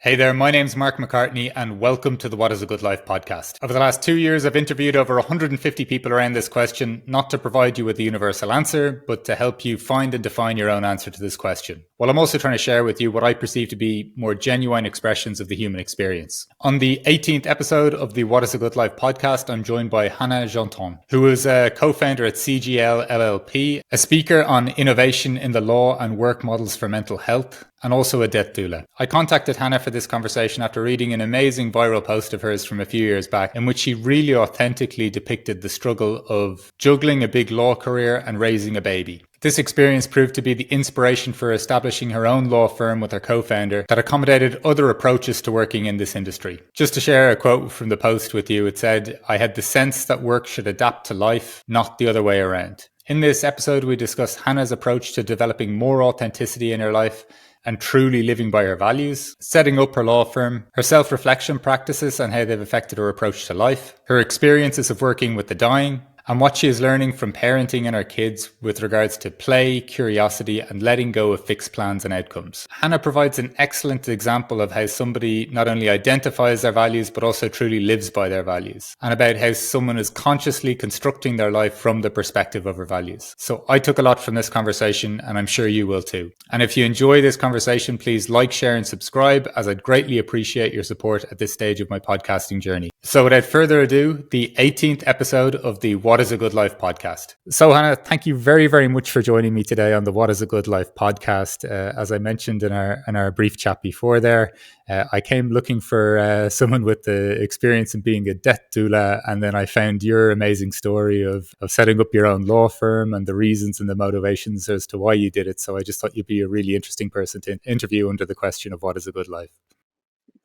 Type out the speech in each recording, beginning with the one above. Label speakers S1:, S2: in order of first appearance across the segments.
S1: Hey there, my name's Mark McCartney and welcome to the What is a Good Life podcast. Over the last 2 years, I've interviewed over 150 people around this question, not to provide you with the universal answer, but to help you find and define your own answer to this question. While I'm also trying to share with you what I perceive to be more genuine expressions of the human experience. On the 18th episode of the What is a Good Life podcast, I'm joined by Hannah Genton, who is a co-founder at CGL LLP, a speaker on innovation in the law and work models for mental health, and also a death doula. I contacted Hannah for this conversation after reading an amazing viral post of hers from a few years back in which she really authentically depicted the struggle of juggling a big law career and raising a baby. This experience proved to be the inspiration for establishing her own law firm with her co-founder that accommodated other approaches to working in this industry. Just to share a quote from the post with you, it said, "I had the sense that work should adapt to life, not the other way around." In this episode, we discuss Hannah's approach to developing more authenticity in her life and truly living by her values, setting up her law firm, her self-reflection practices and how they've affected her approach to life, her experiences of working with the dying, and what she is learning from parenting and her kids with regards to play, curiosity, and letting go of fixed plans and outcomes. Hannah provides an excellent example of how somebody not only identifies their values, but also truly lives by their values, and about how someone is consciously constructing their life from the perspective of her values. So I took a lot from this conversation, and I'm sure you will too. And if you enjoy this conversation, please like, share, and subscribe, as I'd greatly appreciate your support at this stage of my podcasting journey. So without further ado, the 18th episode of the What is a Good Life podcast. So Hannah, thank you very, very much for joining me today on the What is a Good Life podcast. As I mentioned in our brief chat before there, I came looking for someone with the experience in being a death doula, and then I found your amazing story of setting up your own law firm and the reasons and the motivations as to why you did it. So I just thought you'd be a really interesting person to interview under the question of what is a good life.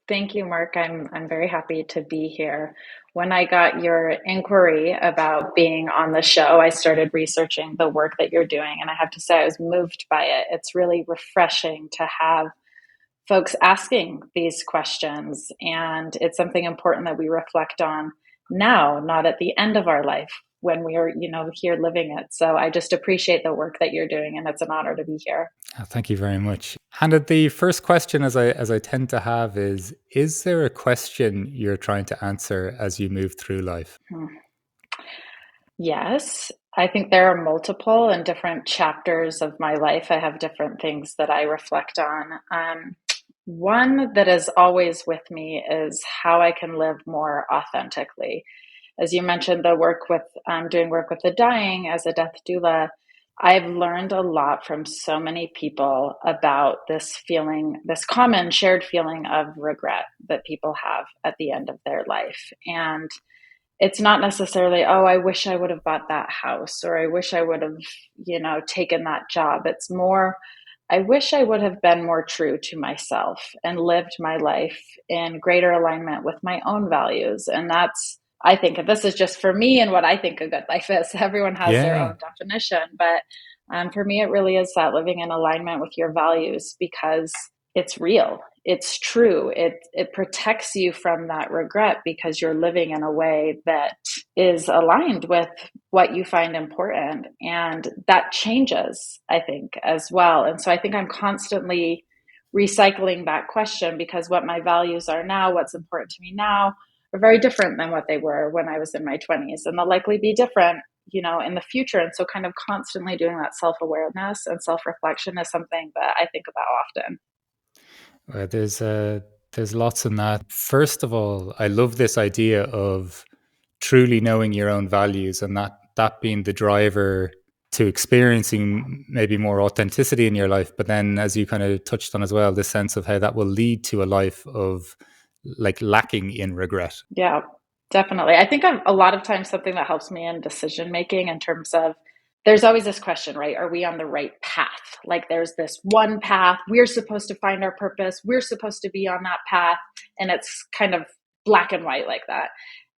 S2: Thank you, Mark. I'm very happy to be here. When I got your inquiry about being on the show, I started researching the work that you're doing, and I have to say I was moved by it. It's really refreshing to have folks asking these questions, and it's something important that we reflect on now, not at the end of our life when we are, here living it. So I just appreciate the work that you're doing, and it's an honor to be here.
S1: Oh, thank you very much. Hannah, the first question, as I tend to have, is there a question you're trying to answer as you move through life?
S2: Yes, I think there are multiple and different chapters of my life. I have different things that I reflect on. One that is always with me is how I can live more authentically. As you mentioned, the work with doing work with the dying as a death doula, I've learned a lot from so many people about this feeling, this common shared feeling of regret that people have at the end of their life. And it's not necessarily, oh, I wish I would have bought that house, or I wish I would have, taken that job. It's more, I wish I would have been more true to myself and lived my life in greater alignment with my own values. And that's, I think, this is just for me and what I think a good life is. Everyone has their
S1: Yeah.
S2: own definition. But for me, it really is that living in alignment with your values, because it's real. It's true. It protects you from that regret because you're living in a way that is aligned with what you find important. And that changes, I think, as well. And so I think I'm constantly recycling that question, because what my values are now, what's important to me now, are very different than what they were when I was in my 20s. And they'll likely be different, in the future. And so kind of constantly doing that self-awareness and self-reflection is something that I think about often.
S1: There's lots in that. First of all, I love this idea of truly knowing your own values, and that being the driver to experiencing maybe more authenticity in your life. But then, as you kind of touched on as well, this sense of how that will lead to a life of like lacking in regret.
S2: Yeah, definitely. I think a lot of times something that helps me in decision making, in terms of, there's always this question, right? Are we on the right path? Like there's this one path, we're supposed to find our purpose, we're supposed to be on that path, and it's kind of black and white like that.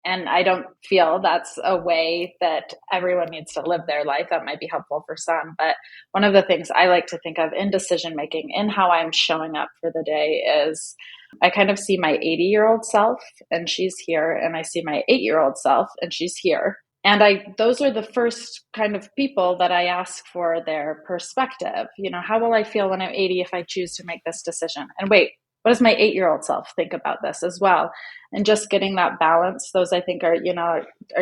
S2: And I don't feel that's a way that everyone needs to live their life. That might be helpful for some. But one of the things I like to think of in decision making, in how I'm showing up for the day, is I kind of see my 80-year-old self and she's here, and I see my 8-year-old self and she's here. And those are the first kind of people that I ask for their perspective. How will I feel when I'm 80 if I choose to make this decision? And wait, what does my 8-year-old self think about this as well? And just getting that balance, those I think are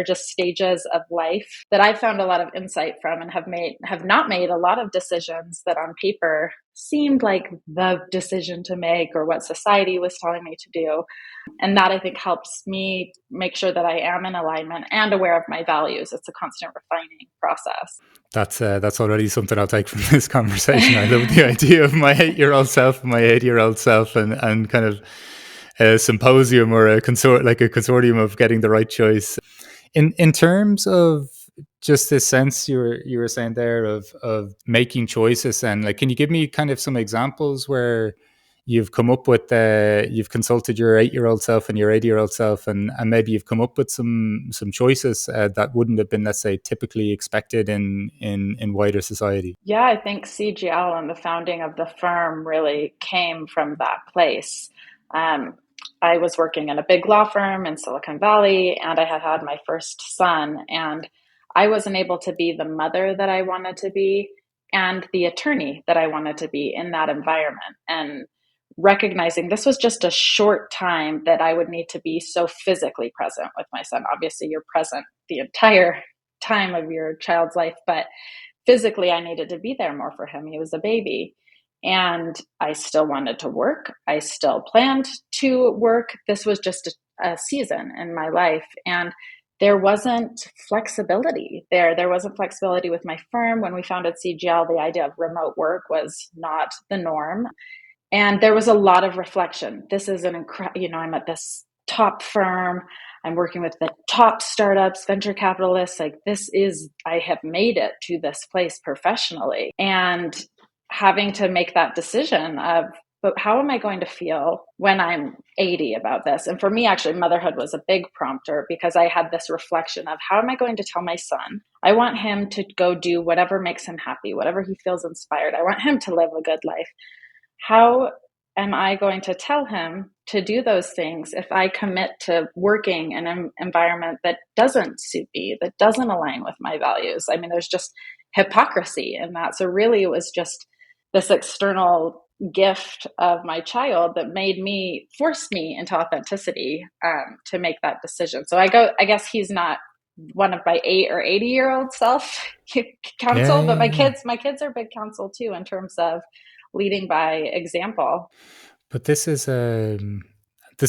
S2: just stages of life that I found a lot of insight from, and have not made a lot of decisions that on paper seemed like the decision to make or what society was telling me to do. And that I think helps me make sure that I am in alignment and aware of my values. It's a constant refining process.
S1: That's already something I'll take from this conversation. I love the idea of my 8-year-old self and my 80-year-old self, and kind of a symposium or a consortium of getting the right choice. In terms of just this sense you were saying there of making choices, and like, can you give me kind of some examples where you've come up with you've consulted your 8-year-old self and your 80-year-old self, and maybe you've come up with some choices that wouldn't have been, let's say, typically expected in wider society?
S2: Yeah, I think CGL and the founding of the firm really came from that place. I was working in a big law firm in Silicon Valley, and I had my first son, and I wasn't able to be the mother that I wanted to be and the attorney that I wanted to be in that environment. And recognizing this was just a short time that I would need to be so physically present with my son. Obviously, you're present the entire time of your child's life, but physically I needed to be there more for him. He was a baby. And I still wanted to work. I still planned to work. This was just a season in my life. And there wasn't flexibility there. There wasn't flexibility with my firm. When we founded CGL, the idea of remote work was not the norm. And there was a lot of reflection. This is I'm at this top firm. I'm working with the top startups, venture capitalists. I have made it to this place professionally. And having to make that decision of, but how am I going to feel when I'm 80 about this? And for me, actually, motherhood was a big prompter, because I had this reflection of, how am I going to tell my son? I want him to go do whatever makes him happy, whatever he feels inspired. I want him to live a good life. How am I going to tell him to do those things if I commit to working in an environment that doesn't suit me, that doesn't align with my values? I mean, there's just hypocrisy in that. So really, it was just this external gift of my child that forced me into authenticity to make that decision. So I guess he's not one of my 8 or 80-year-old self counsel, but my kids are big counsel too, in terms of leading by example.
S1: But this is a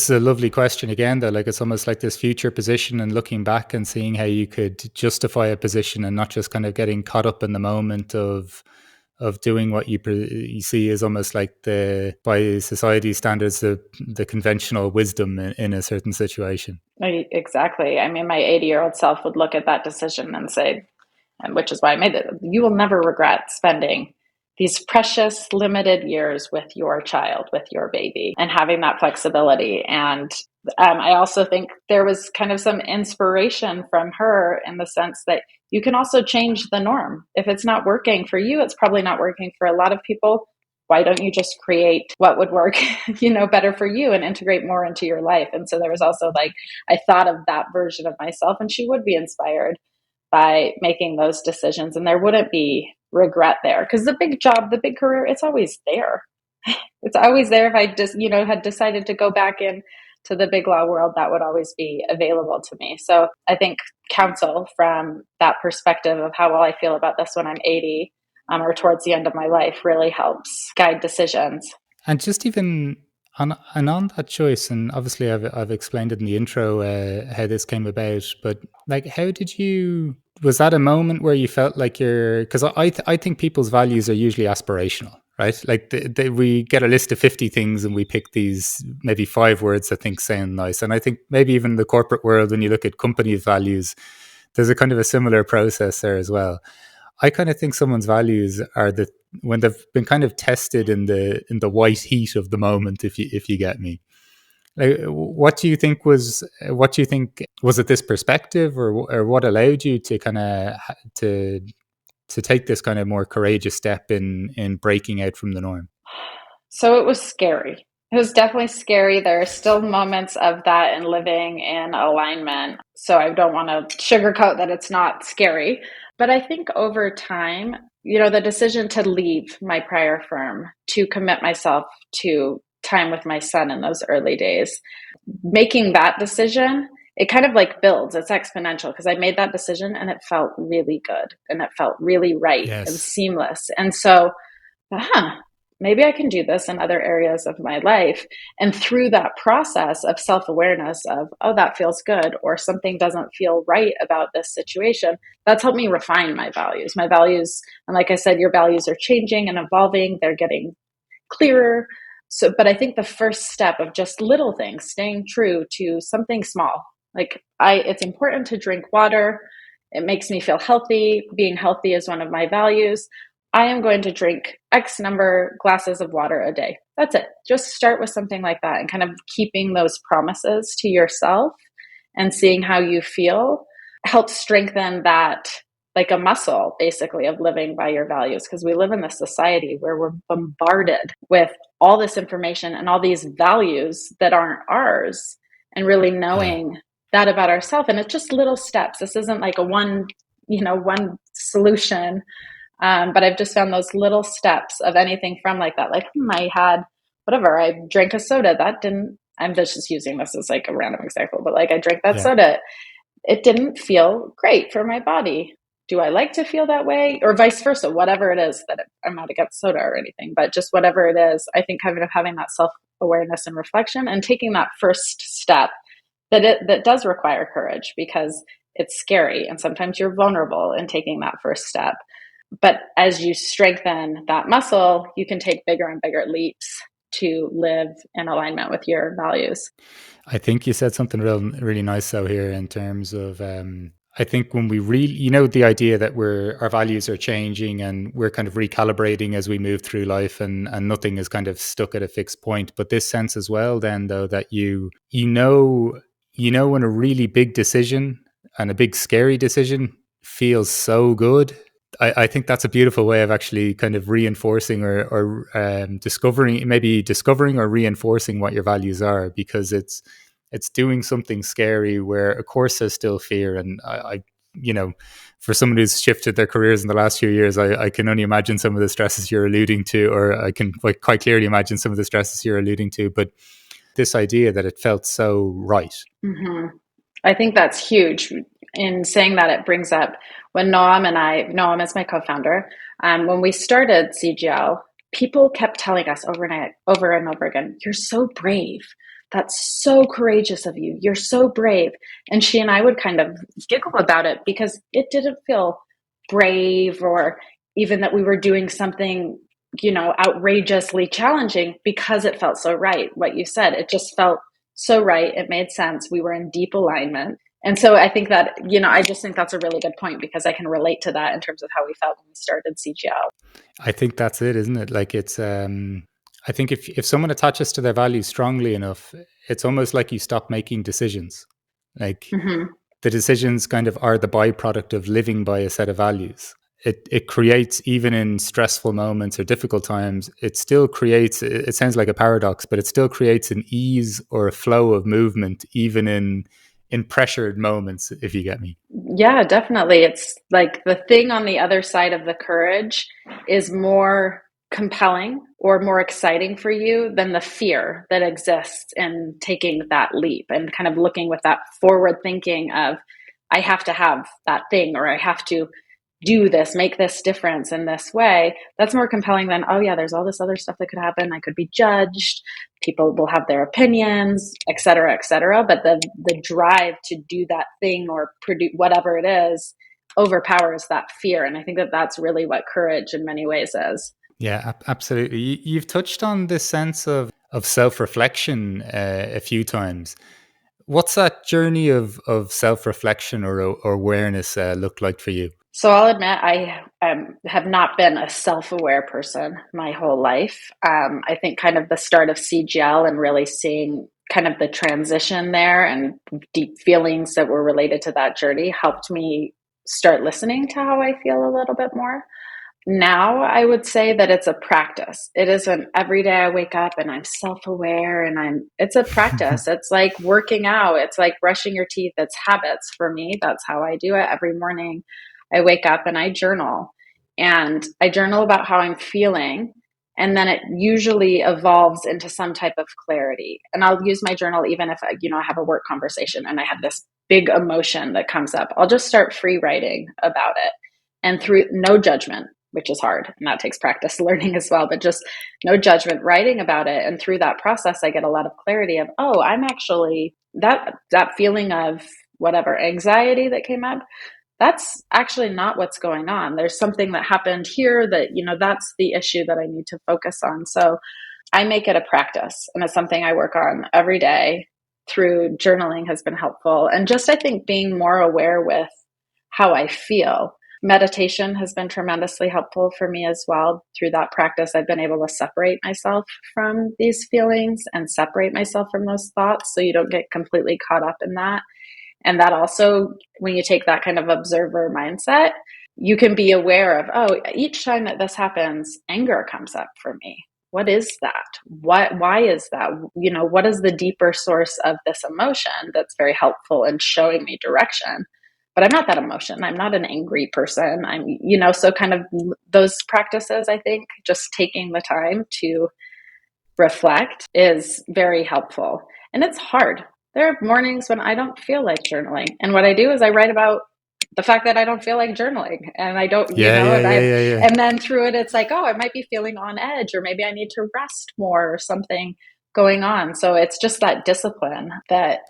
S1: lovely question again, though. Like, it's almost like this future position, and looking back and seeing how you could justify a position, and not just kind of getting caught up in the moment of doing what you see as almost like by society standards, the conventional wisdom in a certain situation.
S2: Exactly. I mean, my 80-year-old self would look at that decision and say, and which is why I made it, you will never regret spending these precious limited years with your child, with your baby, and having that flexibility. And I also think there was kind of some inspiration from her, in the sense that you can also change the norm. If it's not working for you, it's probably not working for a lot of people. Why don't you just create what would work, better for you, and integrate more into your life? And so there was also I thought of that version of myself, and she would be inspired by making those decisions, and there wouldn't be regret there, because the big job, the big career, it's always there. It's always there. If I just, had decided to go back in to the big law world, that would always be available to me. So I think counsel from that perspective of how will I feel about this when I'm 80 or towards the end of my life really helps guide decisions.
S1: And just even on that choice, and obviously I've explained it in the intro how this came about, but like, how did you? Was that a moment where you felt like because I think people's values are usually aspirational, right? Like we get a list of 50 things and we pick these maybe 5 words that think sound nice. And I think maybe even in the corporate world, when you look at company values, there's a kind of a similar process there as well. I kind of think someone's values are when they've been kind of tested in the white heat of the moment, if you get me. Like, what do you think was it this perspective, or what allowed you to kind of to take this kind of more courageous step in breaking out from the norm?
S2: So it was scary. It was definitely scary. There are still moments of that in living in alignment. So I don't want to sugarcoat that it's not scary. But I think over time, the decision to leave my prior firm, to commit myself to time with my son in those early days. Making that decision, it kind of like builds, it's exponential, because I made that decision and it felt really good and it felt really right and
S1: Yes.
S2: seamless. And so, maybe I can do this in other areas of my life. And through that process of self-awareness of, oh, that feels good, or something doesn't feel right about this situation, that's helped me refine my values. My values, and like I said, your values are changing and evolving. They're getting clearer. So, but I think the first step of just little things, staying true to something small, like it's important to drink water. It makes me feel healthy. Being healthy is one of my values. I am going to drink X number glasses of water a day. That's it. Just start with something like that, and kind of keeping those promises to yourself and seeing how you feel helps strengthen that, like a muscle, basically, of living by your values. Because we live in this society where we're bombarded with all this information and all these values that aren't ours, and really
S1: Yeah.
S2: knowing that about ourselves. And it's just little steps. This isn't like one solution. But I've just found those little steps of anything from like that, like, I had whatever, I drank a soda that didn't, I'm just using this as like a random example, but like I drank that
S1: Yeah.
S2: soda. It didn't feel great for my body. Do I like to feel that way? Or vice versa, whatever it is that I'm not against soda or anything, but just whatever it is, I think kind of having that self-awareness and reflection and taking that first step, that does require courage, because it's scary and sometimes you're vulnerable in taking that first step. But as you strengthen that muscle, you can take bigger and bigger leaps to live in alignment with your values.
S1: I think you said something really nice though here in terms of, I think when we really, the idea that our values are changing and we're kind of recalibrating as we move through life, and nothing is kind of stuck at a fixed point. But this sense as well, then though, that when a really big decision and a big scary decision feels so good. I think that's a beautiful way of actually kind of reinforcing or discovering or reinforcing what your values are, because it's doing something scary where, of course, there's still fear. And for someone who's shifted their careers in the last few years, I can only imagine some of the stresses you're alluding to, or I can quite clearly imagine some of the stresses you're alluding to. But this idea that it felt so right.
S2: Mm-hmm. I think that's huge. In saying that, it brings up when Noam is my co-founder, when we started CGL, people kept telling us over and over again, "You're so brave. That's so courageous of you. You're so brave." And she and I would kind of giggle about it because it didn't feel brave, or even that we were doing something, outrageously challenging, because it felt so right. What you said, it just felt so right. It made sense. We were in deep alignment. And so I think that, I just think that's a really good point, because I can relate to that in terms of how we felt when we started CGL.
S1: I think that's it, isn't it? Like it's, I think if someone attaches to their values strongly enough, it's almost like you stop making decisions. Like
S2: Mm-hmm.
S1: the decisions kind of are the byproduct of living by a set of values. It creates, even in stressful moments or difficult times, it still creates, it sounds like a paradox, but it still creates an ease or a flow of movement, even in pressured moments, if you get me.
S2: Yeah, definitely. It's like the thing on the other side of the courage is more compelling or more exciting for you than the fear that exists in taking that leap, and kind of looking with that forward thinking of, I have to have that thing, or I have to do this, make this difference in this way. That's more compelling than, oh yeah, there's all this other stuff that could happen. I could be judged. People will have their opinions, et cetera, et cetera. But the drive to do that thing or produce whatever it is overpowers that fear. And I think that that's really what courage in many ways is.
S1: Yeah, absolutely. You've touched on this sense of self-reflection a few times. What's that journey of self-reflection or awareness look like for you?
S2: So I'll admit I have not been a self-aware person my whole life. I think kind of the start of CGL and really seeing kind of the transition there and deep feelings that were related to that journey helped me start listening to how I feel a little bit more. Now I would say that it's a practice. It isn't every day I wake up and I'm self-aware, and it's a practice. It's like working out. It's like brushing your teeth. It's habits for me. That's how I do it every morning. I wake up and I journal, and I journal about how I'm feeling. And then it usually evolves into some type of clarity. And I'll use my journal even if I have a work conversation and I have this big emotion that comes up. I'll just start free writing about it, and through no judgment, which is hard, and that takes practice learning as well, but just no judgment, writing about it. And through that process, I get a lot of clarity of, oh, I'm actually that feeling of whatever anxiety that came up, that's actually not what's going on. There's something that happened here that, that's the issue that I need to focus on. So I make it a practice, and it's something I work on every day. Through journaling has been helpful. And just, I think, being more aware with how I feel. Meditation has been tremendously helpful for me as well. Through that practice, I've been able to separate myself from these feelings and separate myself from those thoughts, so you don't get completely caught up in that. And that also, when you take that kind of observer mindset, you can be aware of, oh, each time that this happens, anger comes up for me. What is that? Why is that? What is the deeper source of this emotion that's very helpful in showing me direction? But I'm not that emotion. I'm not an angry person. So kind of those practices, I think, just taking the time to reflect is very helpful. And it's hard. There are mornings when I don't feel like journaling. And what I do is I write about the fact that I don't feel like journaling, and I don't, and then through it, it's like, oh, I might be feeling on edge, or maybe I need to rest more, or something going on. So it's just that discipline that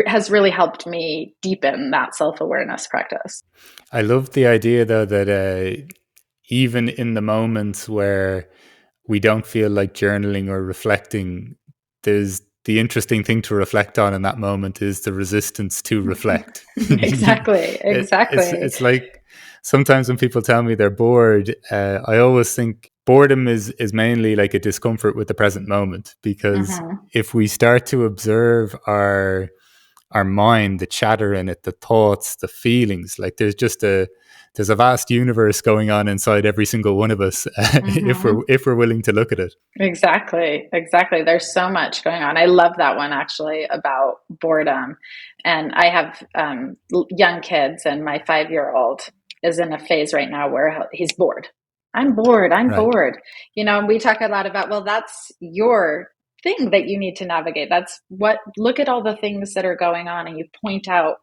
S2: has really helped me deepen that self-awareness practice.
S1: I love the idea, though, that even in the moments where we don't feel like journaling or reflecting, there's the interesting thing to reflect on in that moment is the resistance to reflect.
S2: Exactly.
S1: It's like sometimes when people tell me they're bored, I always think boredom is mainly like a discomfort with the present moment, because if we start to observe our mind, the chatter in it, the thoughts, the feelings, like there's a vast universe going on inside every single one of us, if we're willing to look at it.
S2: Exactly. There's so much going on. I love that one, actually, about boredom. And I have young kids, and my 5-year-old is in a phase right now where he's bored. I'm bored. Bored. We talk a lot about, well, that's your thing that you need to navigate. Look at all the things that are going on, and you point out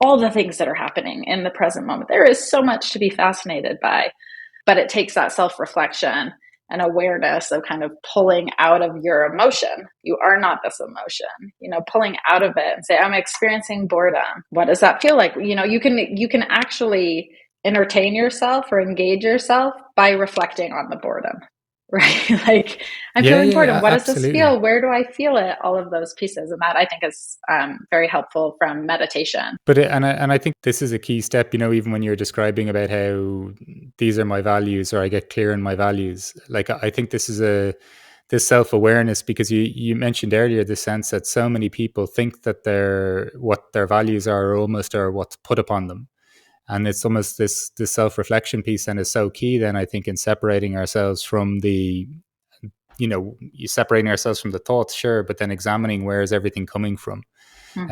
S2: all the things that are happening in the present moment. There is so much to be fascinated by, but it takes that self-reflection and awareness of kind of pulling out of your emotion. You are not this emotion, pulling out of it and say, I'm experiencing boredom. What does that feel like? You can actually entertain yourself or engage yourself by reflecting on the boredom. Right? Like, I'm feeling boredom. What does this feel? Where do I feel it? All of those pieces. And that, I think, is very helpful from meditation.
S1: But I think this is a key step, even when you're describing about how these are my values, or I get clear in my values. Like, I think this is this self-awareness, because you mentioned earlier the sense that so many people think that what their values are almost are what's put upon them. And it's almost this self-reflection piece, and is so key then, I think, in separating ourselves from separating ourselves from the thoughts, sure, but then examining where is everything coming from.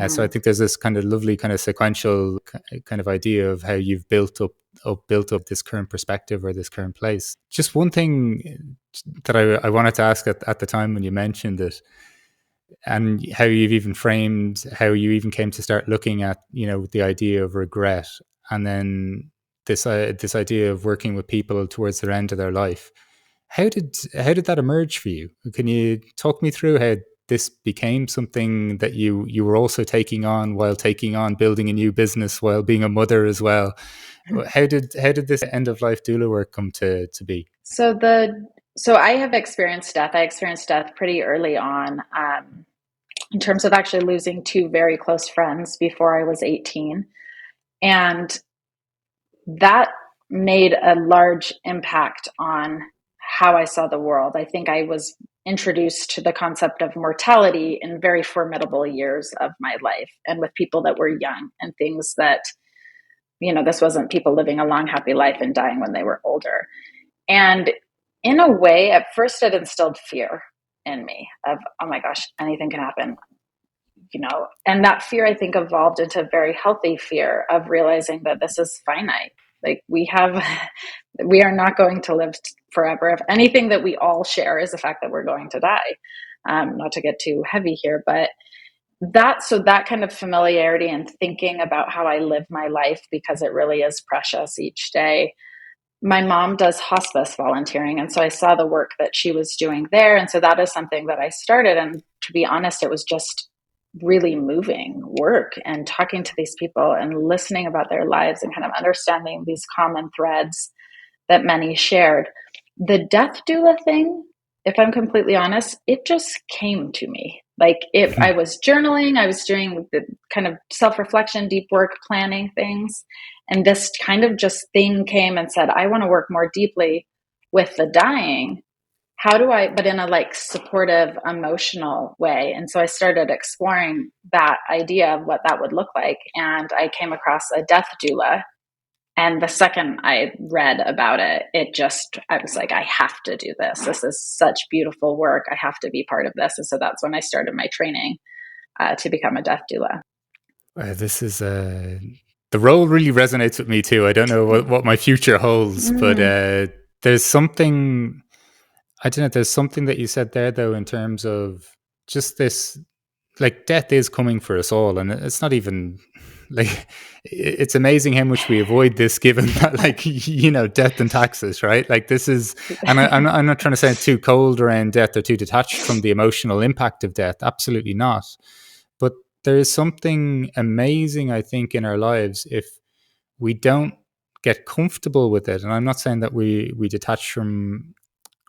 S1: So I think there's this kind of lovely kind of sequential kind of idea of how you've built up this current perspective or this current place. Just one thing that I wanted to ask at the time when you mentioned it, and how you've even framed how you even came to start looking at the idea of regret, and then this idea of working with people towards their end of their life. How did that emerge for you? Can you talk me through how this became something that you were also taking on while building a new business, while being a mother as well? How did this end of life doula work come to be?
S2: So I have experienced death. I experienced death pretty early on, in terms of actually losing 2 very close friends before I was 18. And that made a large impact on how I saw the world. I think I was introduced to the concept of mortality in very formidable years of my life, and with people that were young, and things that, this wasn't people living a long, happy life and dying when they were older. And in a way, at first it instilled fear in me of, oh my gosh, anything can happen. And that fear, I think, evolved into a very healthy fear of realizing that this is finite. Like, we are not going to live forever. If anything that we all share is the fact that we're going to die. Not to get too heavy here, but that kind of familiarity and thinking about how I live my life, because it really is precious each day. My mom does hospice volunteering, and so I saw the work that she was doing there. And so that is something that I started. And to be honest, it was just really moving work and talking to these people and listening about their lives and kind of understanding these common threads that many shared. The death doula thing, if I'm completely honest, it just came to me. Like I was journaling, I was doing the kind of self-reflection, deep work, planning things. And this kind of just thing came and said, I want to work more deeply with the dying. How do I, but in a like supportive, emotional way. And so I started exploring that idea of what that would look like. And I came across a death doula. And the second I read about it, I was like, I have to do this. This is such beautiful work. I have to be part of this. And so that's when I started my training to become a death doula.
S1: This is the role really resonates with me too. I don't know what my future holds, but there's something, I don't know, there's something that you said there though, in terms of just this, like death is coming for us all. And it's not even like, it's amazing how much we avoid this given that, like, you know, death and taxes, right? Like this is, and I'm not trying to sound too cold around death or too detached from the emotional impact of death. Absolutely not. But there is something amazing, I think, in our lives if we don't get comfortable with it. And I'm not saying that we detach from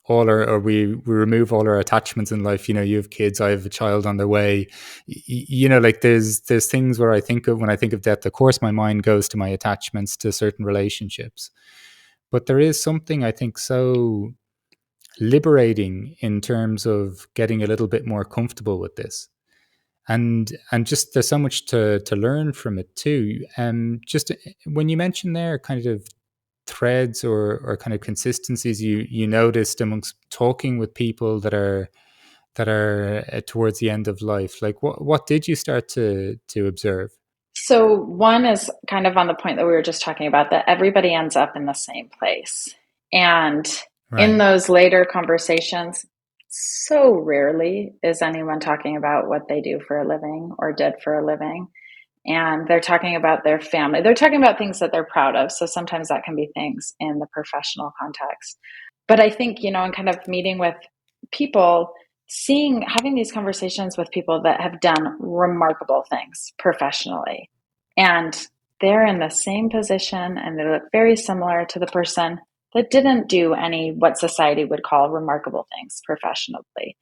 S1: all our, or we remove all our attachments in life. You know, you have kids, I have a child on their way. You know, like there's things where I think of, when I think of death, of course, my mind goes to my attachments to certain relationships. But there is something, I think, so liberating in terms of getting a little bit more comfortable with this. And just there's so much to learn from it too. Just when you mentioned there kind of threads or kind of consistencies you noticed amongst talking with people that are towards the end of life, like what did you start to observe?
S2: So one is kind of on the point that we were just talking about, that everybody ends up in the same place. And in
S1: Right.
S2: those later conversations, so rarely is anyone talking about what they do for a living or did for a living. And they're talking about their family. They're talking about things that they're proud of. So sometimes that can be things in the professional context. But I think, in kind of meeting with people, having these conversations with people that have done remarkable things professionally, and they're in the same position and they look very similar to the person that didn't do any what society would call remarkable things professionally.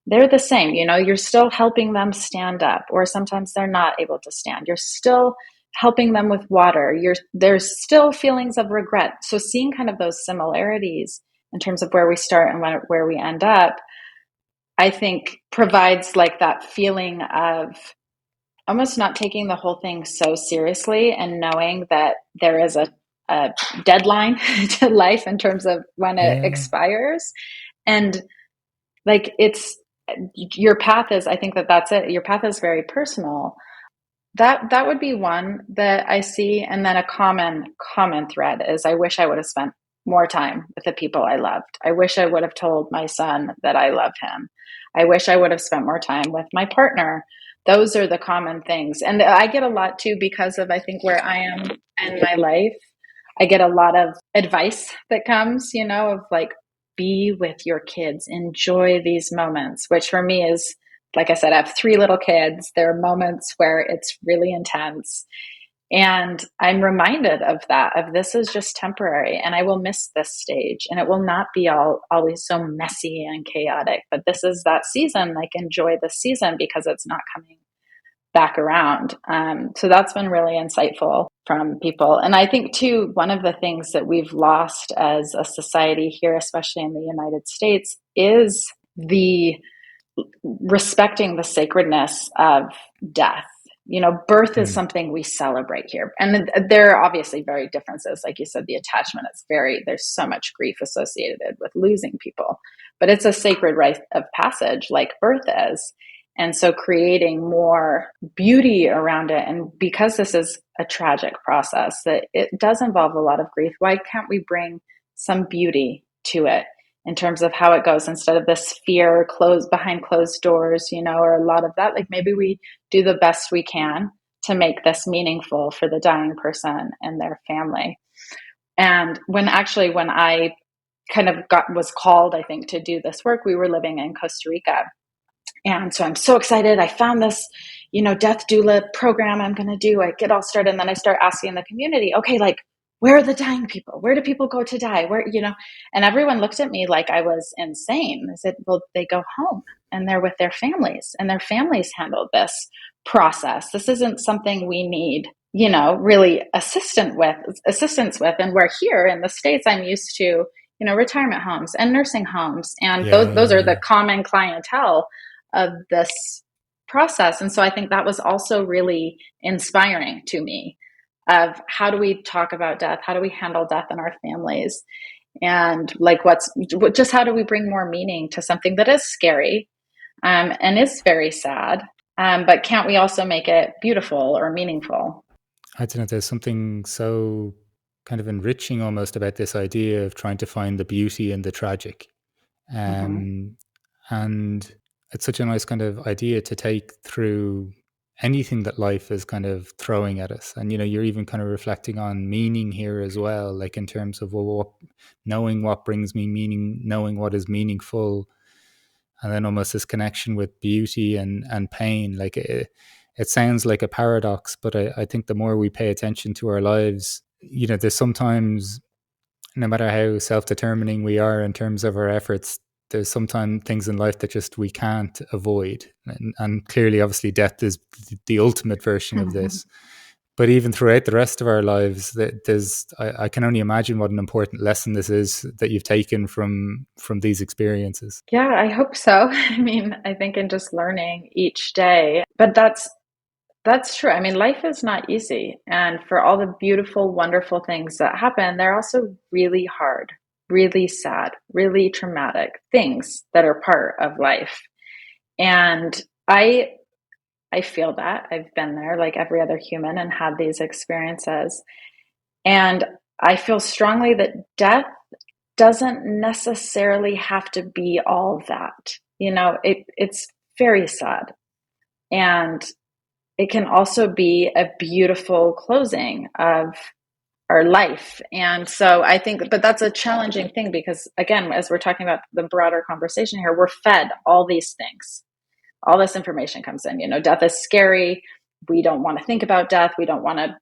S2: They're the same, you're still helping them stand up, or sometimes they're not able to stand. You're still helping them with water. There's still feelings of regret. So seeing kind of those similarities in terms of where we start and where we end up, I think provides like that feeling of almost not taking the whole thing so seriously, and knowing that there is a deadline to life in terms of when it
S1: Yeah.
S2: expires. And like your path is, I think that's it. Your path is very personal. That would be one that I see. And then a common thread is, I wish I would have spent more time with the people I loved. I wish I would have told my son that I love him. I wish I would have spent more time with my partner. Those are the common things. And I get a lot too, because of, I think, where I am in my life. I get a lot of advice that comes, of like, be with your kids, enjoy these moments, which for me is, like I said, I have 3 little kids. There are moments where it's really intense. And I'm reminded of that, of this is just temporary, and I will miss this stage, and it will not be always so messy and chaotic. But this is that season, like enjoy the season, because it's not coming back around. So that's been really insightful from people. And I think too, one of the things that we've lost as a society here, especially in the United States, is the respecting the sacredness of death. Birth is something we celebrate here. And there are obviously very differences. Like you said, the attachment is there's so much grief associated with losing people, but it's a sacred rite of passage like birth is. And so creating more beauty around it. And because this is a tragic process, that it does involve a lot of grief, why can't we bring some beauty to it in terms of how it goes, instead of this fear behind closed doors, or a lot of that. Like, maybe we do the best we can to make this meaningful for the dying person and their family. And when I kind of was called, I think, to do this work, we were living in Costa Rica. And so I'm so excited. I found this, death doula program I'm going to do. I get all started, and then I start asking the community, okay, like, where are the dying people? Where do people go to die? And everyone looked at me like I was insane. I said, well, they go home and they're with their families, and their families handle this process. This isn't something we need, really assistance with. And we're here in the States, I'm used to, retirement homes and nursing homes. And those are the common clientele of this process. And so I think that was also really inspiring to me, of how do we talk about death? How do we handle death in our families? And like, how do we bring more meaning to something that is scary, and is very sad, but can't we also make it beautiful or meaningful?
S1: I don't know, there's something so kind of enriching almost about this idea of trying to find the beauty in the tragic. And it's such a nice kind of idea to take through anything that life is kind of throwing at us. And, you're even kind of reflecting on meaning here as well, like in terms of, knowing what brings me meaning, knowing what is meaningful, and then almost this connection with beauty and pain. Like it sounds like a paradox, but I think the more we pay attention to our lives, there's sometimes, no matter how self-determining we are in terms of our efforts, there's sometimes things in life that just we can't avoid. And clearly, obviously, death is the ultimate version of this. But even throughout the rest of our lives, I can only imagine what an important lesson this is that you've taken from these experiences.
S2: Yeah, I hope so. I mean, I think in just learning each day, but that's true. I mean, life is not easy. And for all the beautiful, wonderful things that happen, they're also really hard, really sad, really traumatic things that are part of life. And I feel that. I've been there like every other human and had these experiences. And I feel strongly that death doesn't necessarily have to be all that. It's very sad. And it can also be a beautiful closing of our life. And so I think, but that's a challenging thing, because again, as we're talking about the broader conversation here, we're fed all these things. All this information comes in, death is scary. We don't want to think about death. We don't want to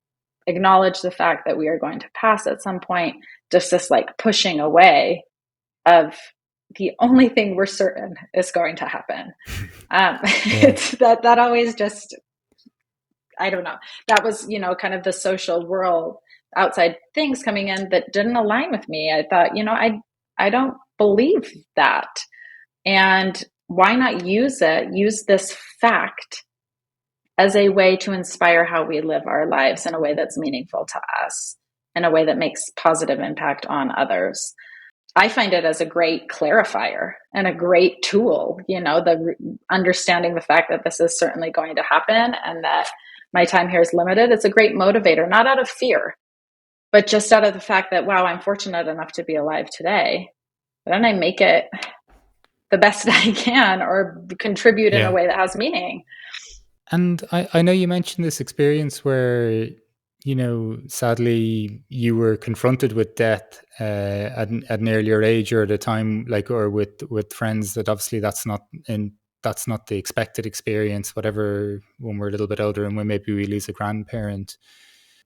S2: acknowledge the fact that we are going to pass at some point. Just this like pushing away of the only thing we're certain is going to happen. It's that always just, I don't know. That was, kind of the social world, outside things coming in that didn't align with me. I thought, I don't believe that. And why not use this fact as a way to inspire how we live our lives in a way that's meaningful to us, in a way that makes positive impact on others. I find it as a great clarifier and a great tool, understanding the fact that this is certainly going to happen and that my time here is limited. It's a great motivator, not out of fear, but just out of the fact that, wow, I'm fortunate enough to be alive today. Why don't I make it the best I can, or contribute in a way that has meaning?
S1: And I know you mentioned this experience where, sadly you were confronted with death at an earlier age, or at a time or with friends that obviously that's not the expected experience, whatever, when we're a little bit older and when maybe we lose a grandparent.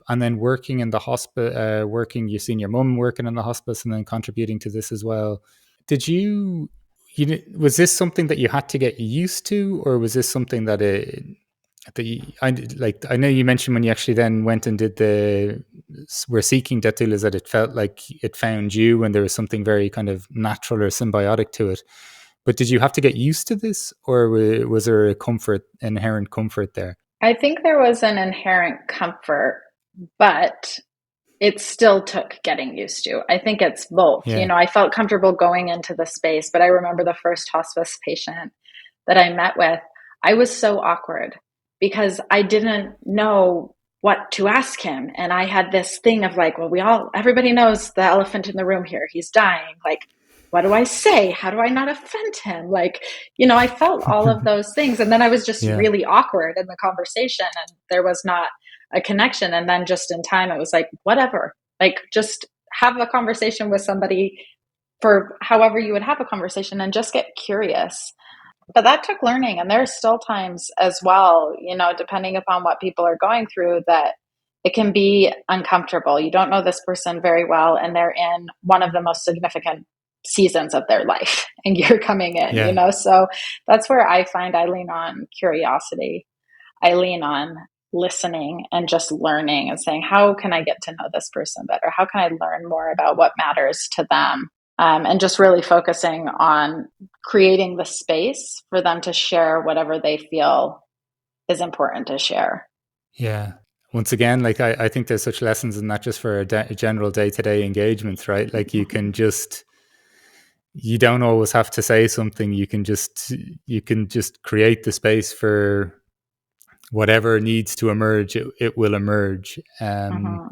S1: And then working in the hospice, you've seen your mum working in the hospice and then contributing to this as well. Did was this something that you had to get used to, or was this something that I know you mentioned when you actually then went and were seeking death doulas, that it felt like it found you and there was something very kind of natural or symbiotic to it. But did you have to get used to this, or was there a inherent comfort there?
S2: I think there was an inherent comfort, but it still took getting used to. I think it's both.
S1: Yeah.
S2: I felt comfortable going into the space, but I remember the first hospice patient that I met with, I was so awkward because I didn't know what to ask him. And I had this thing of like, well, everybody knows the elephant in the room here. He's dying. Like, what do I say? How do I not offend him? Like, I felt all of those things. And then I was just
S1: Yeah.
S2: really awkward in the conversation and there was not a connection. And then just in time, it was like, whatever, like just have a conversation with somebody for however you would have a conversation and just get curious. But that took learning. And there are still times as well, depending upon what people are going through, that it can be uncomfortable. You don't know this person very well, and they're in one of the most significant seasons of their life, and you're coming in,
S1: Yeah.
S2: So that's where I find I lean on curiosity. I lean on listening and just learning and saying, how can I get to know this person better? How can I learn more about what matters to them? And just really focusing on creating the space for them to share whatever they feel is important to share.
S1: Yeah. Once again, like I think there's such lessons in that just for a general day-to-day engagements, right? Like you don't always have to say something. You can just create the space for whatever needs to emerge. It will emerge.
S2: Mm-hmm.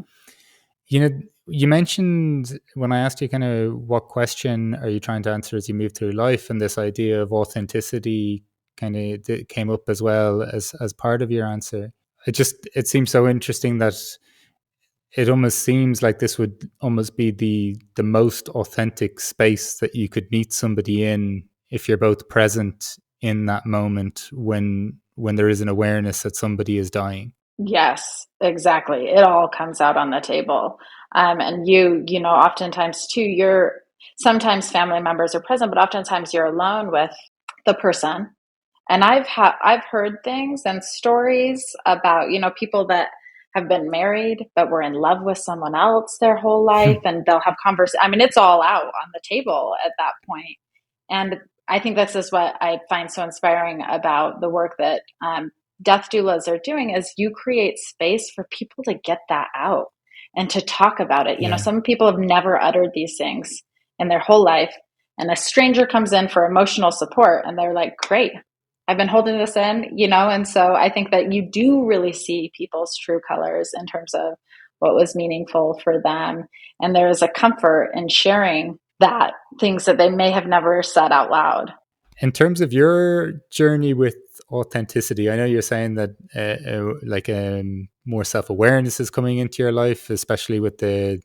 S1: You mentioned when I asked you kind of what question are you trying to answer as you move through life, and this idea of authenticity kind of came up as well as part of your answer. It seems so interesting that it almost seems like this would almost be the most authentic space that you could meet somebody in if you're both present in that moment when there is an awareness that somebody is dying.
S2: Yes, exactly. It all comes out on the table. And oftentimes too, sometimes family members are present, but oftentimes you're alone with the person. And I've heard things and stories about, people that have been married but were in love with someone else their whole life, and they'll have I mean, it's all out on the table at that point. And I think this is what I find so inspiring about the work that death doulas are doing, is you create space for people to get that out and to talk about it.
S1: Yeah.
S2: Some people have never uttered these things in their whole life, and a stranger comes in for emotional support and they're like, great, I've been holding this in, and so I think that you do really see people's true colors in terms of what was meaningful for them. And there is a comfort in sharing that, things that they may have never said out loud.
S1: In terms of your journey with authenticity, I know you're saying that more self-awareness is coming into your life, especially with the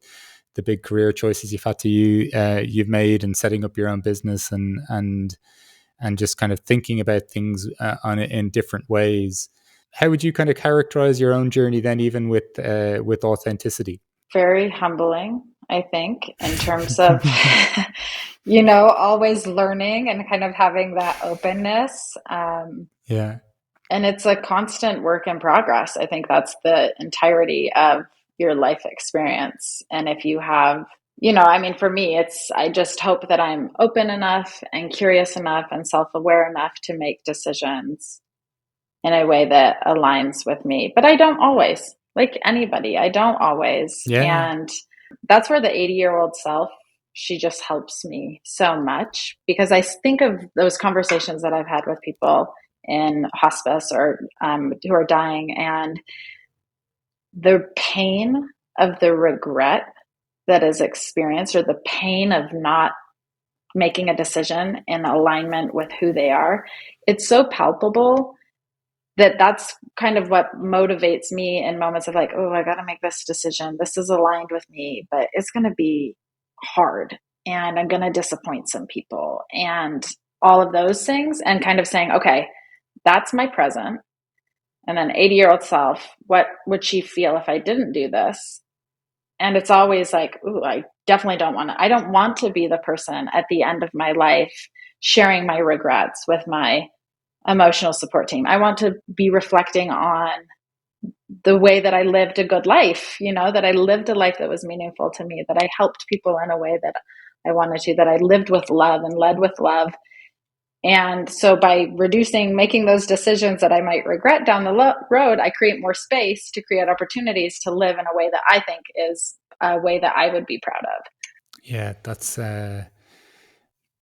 S1: big career choices you've made and setting up your own business and just kind of thinking about things in different ways. How would you kind of characterize your own journey then, even with authenticity?
S2: Very humbling, I think, in terms of, always learning and kind of having that openness.
S1: Yeah.
S2: And it's a constant work in progress. I think that's the entirety of your life experience. And if you have, I mean, for me, I just hope that I'm open enough and curious enough and self aware enough to make decisions in a way that aligns with me. But I don't always, like anybody, I don't always.
S1: Yeah.
S2: And that's where the 80-year-old self, she just helps me so much, because I think of those conversations that I've had with people in hospice or who are dying, and the pain of the regret that is experienced, or the pain of not making a decision in alignment with who they are. It's so palpable that's kind of what motivates me in moments of like, oh, I got to make this decision. This is aligned with me, but it's going to be hard and I'm going to disappoint some people and all of those things. And kind of saying, okay, that's my present. And then 80-year-old self, what would she feel if I didn't do this? And it's always like, ooh, I definitely I don't want to be the person at the end of my life sharing my regrets with my emotional support team. I want to be reflecting on the way that I lived a good life, that I lived a life that was meaningful to me, that I helped people in a way that I wanted to, that I lived with love and led with love. And so by making those decisions that I might regret down the road, I create more space to create opportunities to live in a way that I think is a way that I would be proud of.
S1: Yeah, that's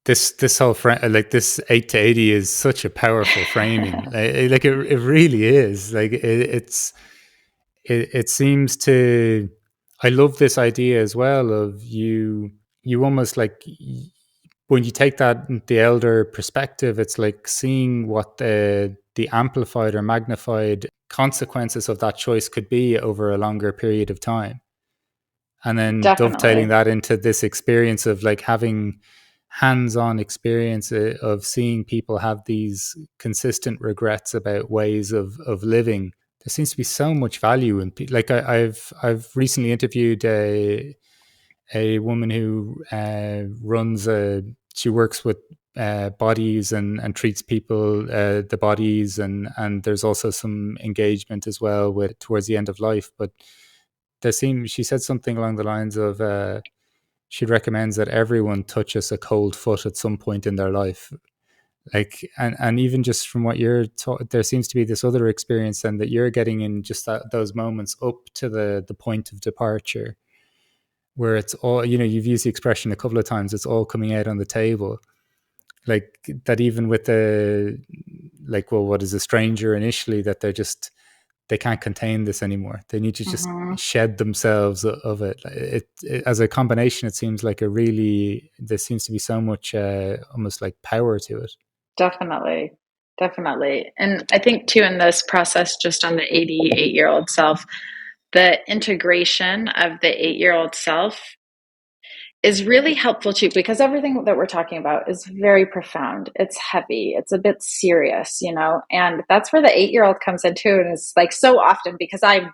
S1: this whole like this 8 to 80 is such a powerful framing. Like it really is. Like it seems to. I love this idea as well of you almost like when you take that the elder perspective, it's like seeing what the amplified or magnified consequences of that choice could be over a longer period of time, and then dovetailing
S2: Definitely.
S1: that into this experience of like having hands-on experience of seeing people have these consistent regrets about ways of living. There seems to be so much value in like I've recently interviewed a woman who runs a she works with bodies and treats people the bodies, and there's also some engagement as well with towards the end of life. But she said something along the lines of she recommends that everyone touches a cold foot at some point in their life. Like, and even just from what you're taught, there seems to be this other experience then that you're getting in just those moments up to the point of departure, where it's all, you've used the expression a couple of times, it's all coming out on the table. Like that, even with the, like, well, what is a stranger initially, that they can't contain this anymore. They need to just
S2: Mm-hmm.
S1: shed themselves of it. As a combination, it seems like there seems to be so much almost like power to it.
S2: Definitely. Definitely. And I think too, in this process, just on the 88-year-old self, the integration of the 8-year-old self is really helpful too, because everything that we're talking about is very profound. It's heavy. It's a bit serious, and that's where the 8-year-old comes in too. And it's like so often, because I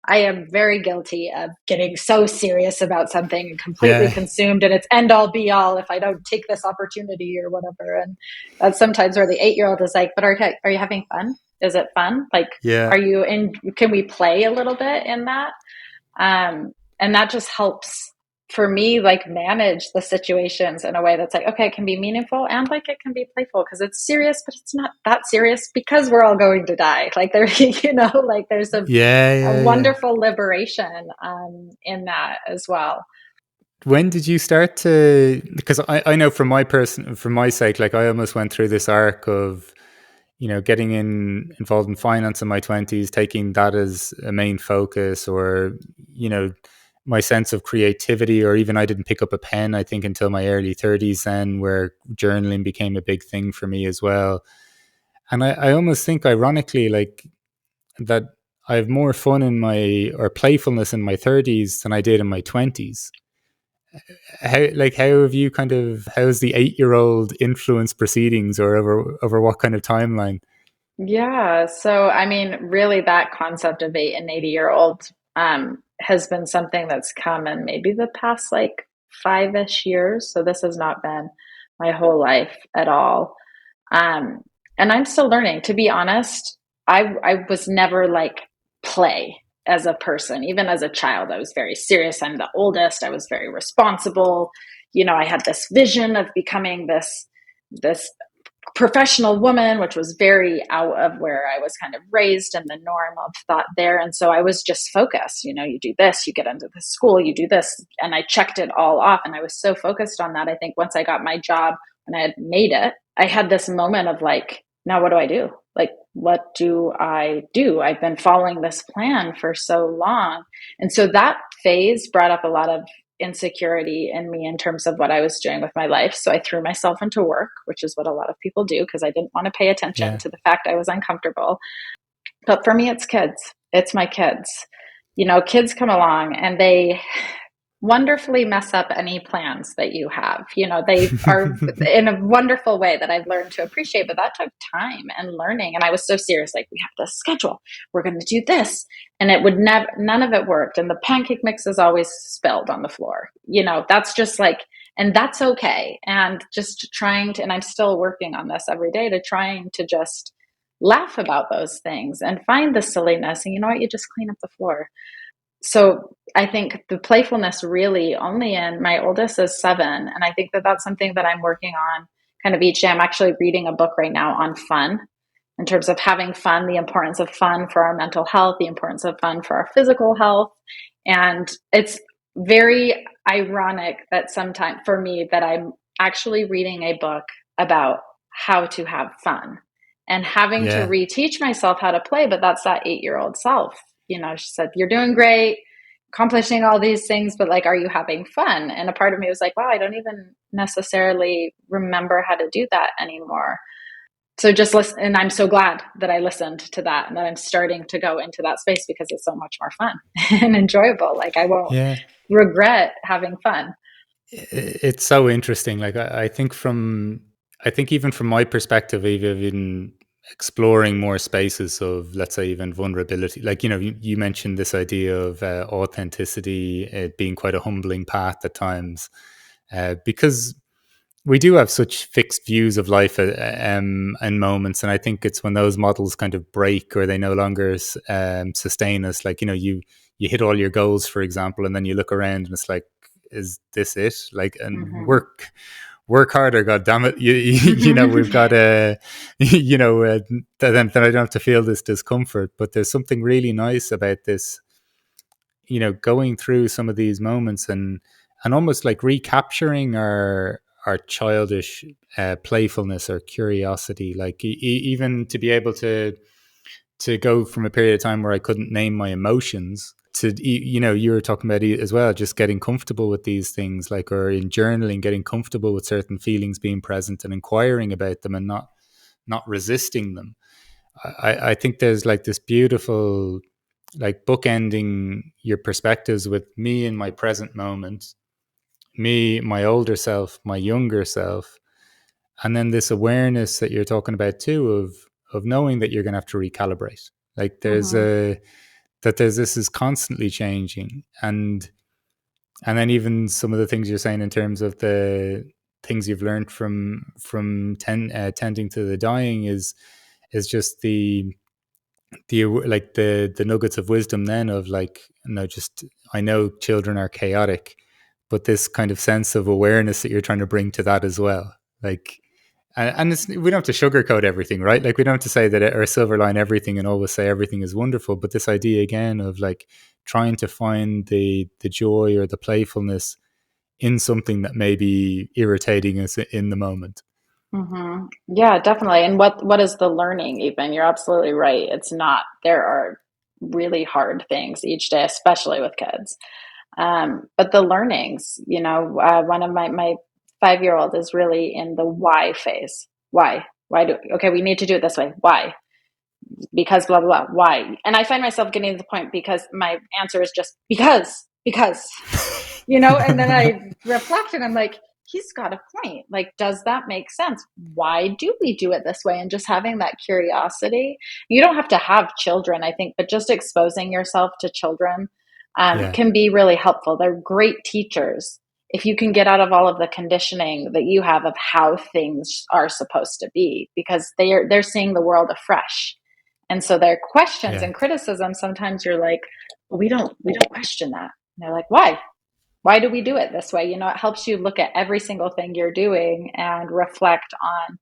S2: am very guilty of getting so serious about something and completely
S1: Yeah,
S2: consumed, and it's end all be all if I don't take this opportunity or whatever. And that's sometimes where the 8-year-old is like, but are you having fun? Is it fun? Like,
S1: yeah,
S2: are you in, can we play a little bit in that? And that just helps for me, like, manage the situations in a way that's like, okay, it can be meaningful and like it can be playful, because it's serious, but it's not that serious because we're all going to die. Like there, like there's
S1: yeah,
S2: a
S1: yeah, yeah.
S2: wonderful liberation in that as well.
S1: When did you start to? Because I know from my sake, like I almost went through this arc of getting involved in finance in my 20s, taking that as a main focus, or my sense of creativity, or even I didn't pick up a pen, I think, until my early 30s then, where journaling became a big thing for me as well. And I almost think, ironically, like that I have more fun or playfulness in my 30s than I did in my 20s. How have you how's the 8-year-old influence proceedings, or over what kind of timeline?
S2: Yeah. So, I mean, really, that concept of 8 and 80-year-old has been something that's come in maybe the past like 5-ish years. So, this has not been my whole life at all. Um, and I'm still learning. To be honest, I was never like play as a person. Even as a child, I was very serious. I'm the oldest. I was very responsible. I had this vision of becoming this professional woman, which was very out of where I was kind of raised and the norm of thought there. And so I was just focused. You do this, you get into the school, you do this. And I checked it all off. And I was so focused on that. I think once I got my job and I had made it, I had this moment of like, now what do I do? Like, what do I do? I've been following this plan for so long. And so that phase brought up a lot of insecurity in me in terms of what I was doing with my life. So I threw myself into work, which is what a lot of people do, because I didn't want to pay attention
S1: Yeah,
S2: to the fact I was uncomfortable. But for me, it's kids. It's my kids. Kids come along and they wonderfully mess up any plans that you have. They are in a wonderful way that I've learned to appreciate, but that took time and learning. And I was so serious, like, we have this schedule. We're going to do this. And it would never, none of it worked. And the pancake mix is always spilled on the floor. That's just like, and that's okay. And just trying to, and I'm still working on this every day, to trying to just laugh about those things and find the silliness. And you know what? You just clean up the floor. So I think the playfulness really only in my oldest is 7. And I think that that's something that I'm working on kind of each day. I'm actually reading a book right now on fun, in terms of having fun, the importance of fun for our mental health, the importance of fun for our physical health. And it's very ironic that sometimes for me that I'm actually reading a book about how to have fun and having to
S1: yeah,
S2: reteach myself how to play. But that's that 8-year-old self. She said, you're doing great. accomplishing all these things, but like, are you having fun? And a part of me was like, wow, I don't even necessarily remember how to do that anymore. So just listen. And I'm so glad that I listened to that and that I'm starting to go into that space because it's so much more fun and enjoyable. Like I won't regret having fun.
S1: It's so interesting. Like I think even from my perspective, even exploring more spaces of, let's say, even vulnerability. Like, you mentioned this idea of authenticity, being quite a humbling path at times, because we do have such fixed views of life and moments. And I think it's when those models kind of break or they no longer sustain us. Like, you hit all your goals, for example, and then you look around and it's like, is this it? Like, and work harder, God damn it. We've got then I don't have to feel this discomfort. But there's something really nice about this, going through some of these moments and almost like recapturing our childish playfulness or curiosity. Like even to be able to go from a period of time where I couldn't name my emotions to, you were talking about it as well, just getting comfortable with these things, like, or in journaling, getting comfortable with certain feelings being present and inquiring about them and not resisting them. I think there's like this beautiful, like, bookending your perspectives with me in my present moment, me, my older self, my younger self, and then this awareness that you're talking about too of knowing that you're going to have to recalibrate. Like there's this is constantly changing, and then even some of the things you're saying in terms of the things you've learned from tending to the dying is just the like the nuggets of wisdom then of like, just, I know children are chaotic, but this kind of sense of awareness that you're trying to bring to that as well. Like, and we don't have to sugarcoat everything, right? Like we don't have to say that or silver line everything and always say everything is wonderful. But this idea again of like trying to find the joy or the playfulness in something that may be irritating us in the moment.
S2: Yeah, definitely. And what is the learning even? You're absolutely right. It's not, there are really hard things each day, especially with kids. But the learnings, one of my 5-year-old is really in the why phase. Why okay, we need to do it this way. Why? Because blah, blah, blah. Why? And I find myself getting to the point because my answer is just because, and then I reflect and I'm like, he's got a point. Like, does that make sense? Why do we do it this way? And just having that curiosity. You don't have to have children, I think, but just exposing yourself to children can be really helpful. They're great teachers if you can get out of all of the conditioning that you have of how things are supposed to be, because they're seeing the world afresh. And so their questions and criticism, sometimes you're like, well, we don't question that. And they're like, why? Why do we do it this way? It helps you look at every single thing you're doing and reflect on,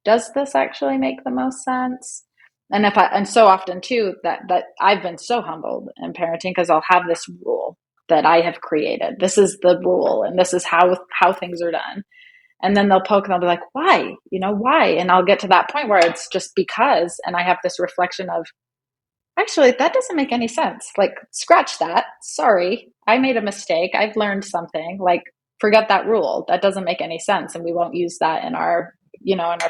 S2: does this actually make the most sense? And so often too, that I've been so humbled in parenting because I'll have this rule that I have created. This is the rule and this is how things are done. And then they'll poke and they'll be like, why? Why? And I'll get to that point where it's just because, and I have this reflection of, actually, that doesn't make any sense. Like, scratch that. Sorry, I made a mistake. I've learned something. Like, forget that rule. That doesn't make any sense. And we won't use that in our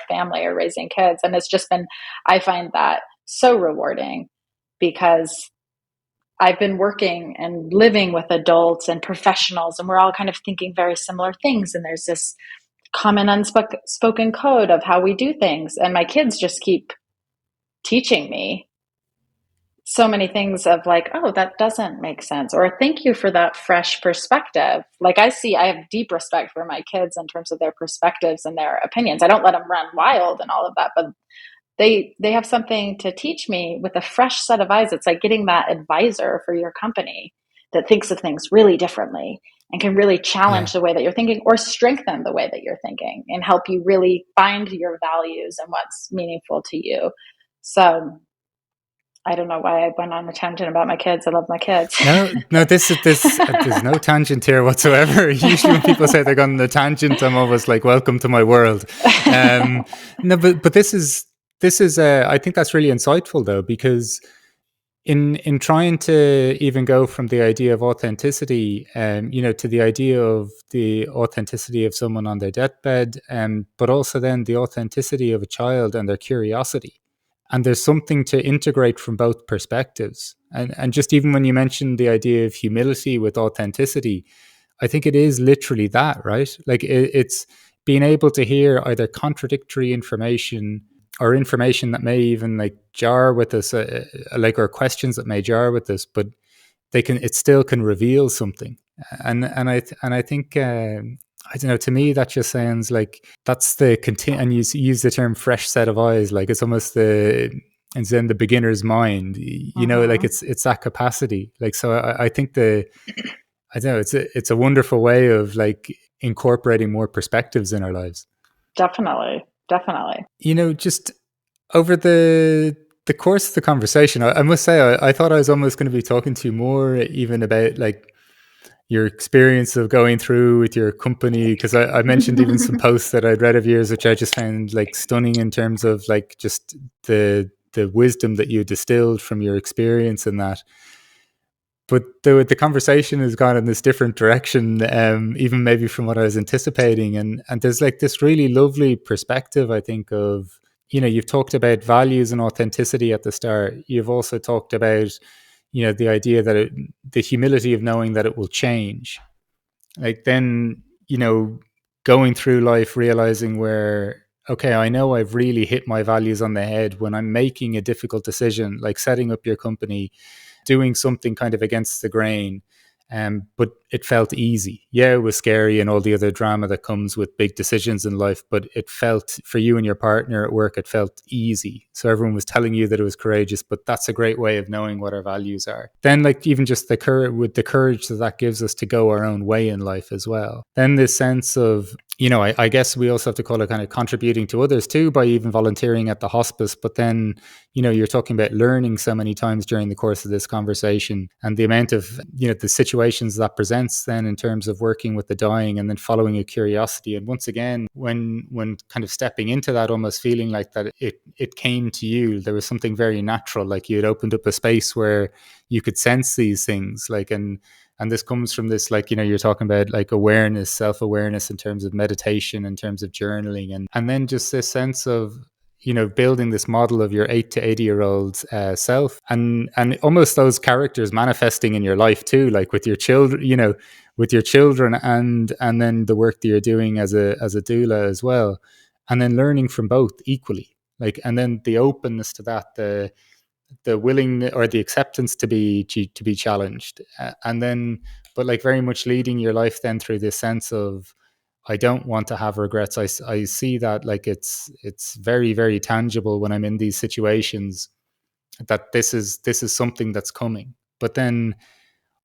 S2: family or raising kids. And it's just been, I find that so rewarding because I've been working and living with adults and professionals, and we're all kind of thinking very similar things. And there's this common unspoken code of how we do things. And my kids just keep teaching me so many things of like, oh, that doesn't make sense. Or thank you for that fresh perspective. Like I have deep respect for my kids in terms of their perspectives and their opinions. I don't let them run wild and all of that, but they have something to teach me with a fresh set of eyes. It's like getting that advisor for your company that thinks of things really differently and can really challenge the way that you're thinking or strengthen the way that you're thinking and help you really find your values and what's meaningful to you. So I don't know why I went on a tangent about my kids. I love my kids.
S1: No, this there's no tangent here whatsoever. Usually when people say they're going on a tangent, I'm always like, welcome to my world. No, but this is I think that's really insightful though, because in trying to even go from the idea of authenticity, to the idea of the authenticity of someone on their deathbed, but also then the authenticity of a child and their curiosity. And there's something to integrate from both perspectives. And just even when you mentioned the idea of humility with authenticity, I think it is literally that, right? Like it's being able to hear either contradictory information or information that may even like jar with us, or questions that may jar with us, but it still can reveal something. And I think I don't know. To me, that just sounds like that's the and you use the term "fresh set of eyes." Like it's almost it's in the beginner's mind. Like it's that capacity. Like so, I think I don't know. It's a wonderful way of like incorporating more perspectives in our lives.
S2: Definitely.
S1: Just over the course of the conversation, I must say I thought I was almost going to be talking to you more even about like your experience of going through with your company, because I mentioned even some posts that I'd read of yours, which I just found like stunning in terms of like just the wisdom that you distilled from your experience in that. But the conversation has gone in this different direction, even maybe from what I was anticipating. And there's like this really lovely perspective, I think, of, you've talked about values and authenticity at the start. You've also talked about, the idea that the humility of knowing that it will change. Like then, going through life, realizing where, okay, I know I've really hit my values on the head when I'm making a difficult decision, like setting up your company, doing something kind of against the grain. But it felt easy. Yeah, it was scary and all the other drama that comes with big decisions in life, but it felt, for you and your partner at work, it felt easy. So everyone was telling you that it was courageous, but that's a great way of knowing what our values are. Then like even just the courage that gives us to go our own way in life as well. Then this sense of, I guess we also have to call it kind of contributing to others too, by even volunteering at the hospice. But then, you're talking about learning so many times during the course of this conversation, and the amount of, the situations that presents then in terms of working with the dying and then following a curiosity. And once again, when kind of stepping into that, almost feeling like that it came to you, there was something very natural, like you had opened up a space where you could sense these things, like, and this comes from this, like, you're talking about like awareness, self-awareness in terms of meditation, in terms of journaling, and then just this sense of, building this model of your 8 to 80-year-old self, and almost those characters manifesting in your life too, like with your children, and then the work that you're doing as a doula as well, and then learning from both equally, like, and then the openness to that, the willing or the acceptance to be challenged, and then, but like very much leading your life then through this sense of, I don't want to have regrets. I see that like it's very, very tangible when I'm in these situations, that this is something that's coming. But then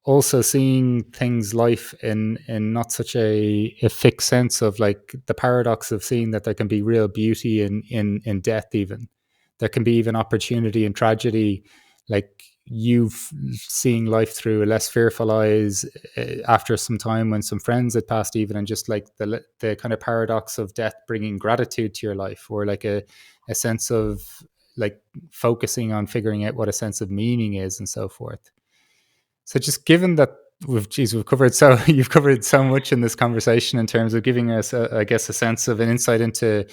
S1: also seeing things, life in not such a fixed sense of, like, the paradox of seeing that there can be real beauty in death. Even there can be even opportunity in tragedy, like you've seeing life through less fearful eyes after some time when some friends had passed, even, and just like the kind of paradox of death bringing gratitude to your life, or like a sense of, like, focusing on figuring out what a sense of meaning is, and so forth. So just given that we've covered you've covered so much in this conversation in terms of giving us, I guess, a sense of an insight into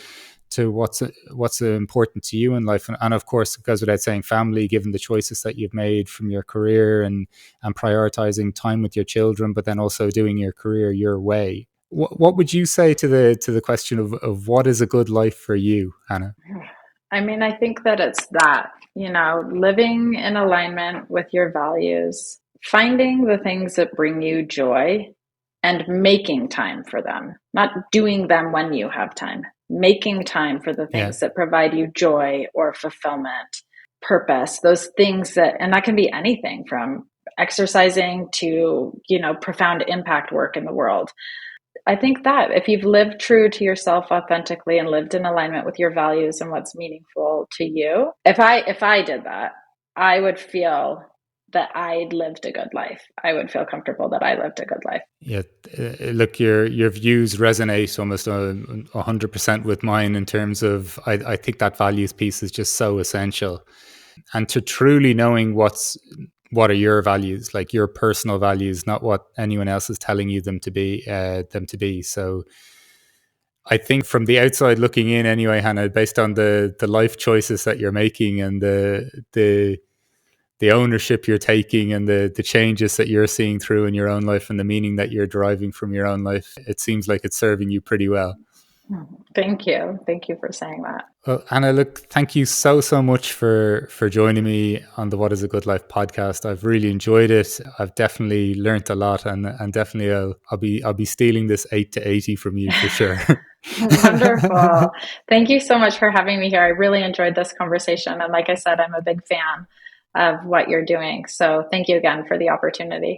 S1: what's important to you in life, and of course, it goes without saying, family, given the choices that you've made from your career, and prioritizing time with your children, but then also doing your career your way. What would you say to the question of what is a good life for you, Hannah?
S2: I mean, I think that it's that, living in alignment with your values, finding the things that bring you joy and making time for them, not doing them when you have time, making time for the things that provide you joy or fulfillment, purpose, those things and that can be anything from exercising to, profound impact work in the world. I think that if you've lived true to yourself authentically and lived in alignment with your values and what's meaningful to you, if I did that, I would feel that I'd lived a good life. I would feel comfortable that I lived a good life.
S1: Yeah, look, your views resonate almost 100% with mine in terms of, I think that values piece is just so essential. and to truly knowing what are your values, like your personal values, not what anyone else is telling you them to be. So I think from the outside looking in anyway, Hannah, based on the life choices that you're making and the ownership you're taking and the changes that you're seeing through in your own life and the meaning that you're deriving from your own life, it seems like it's serving you pretty well.
S2: Thank you. Thank you for saying that.
S1: Well, Anna, look, thank you so much for joining me on the What is a Good Life podcast. I've really enjoyed it. I've definitely learnt a lot, and definitely I'll be stealing this 8 to 80 from you for sure.
S2: Wonderful. Thank you so much for having me here. I really enjoyed this conversation. And like I said, I'm a big fan of what you're doing. So thank you again for the opportunity.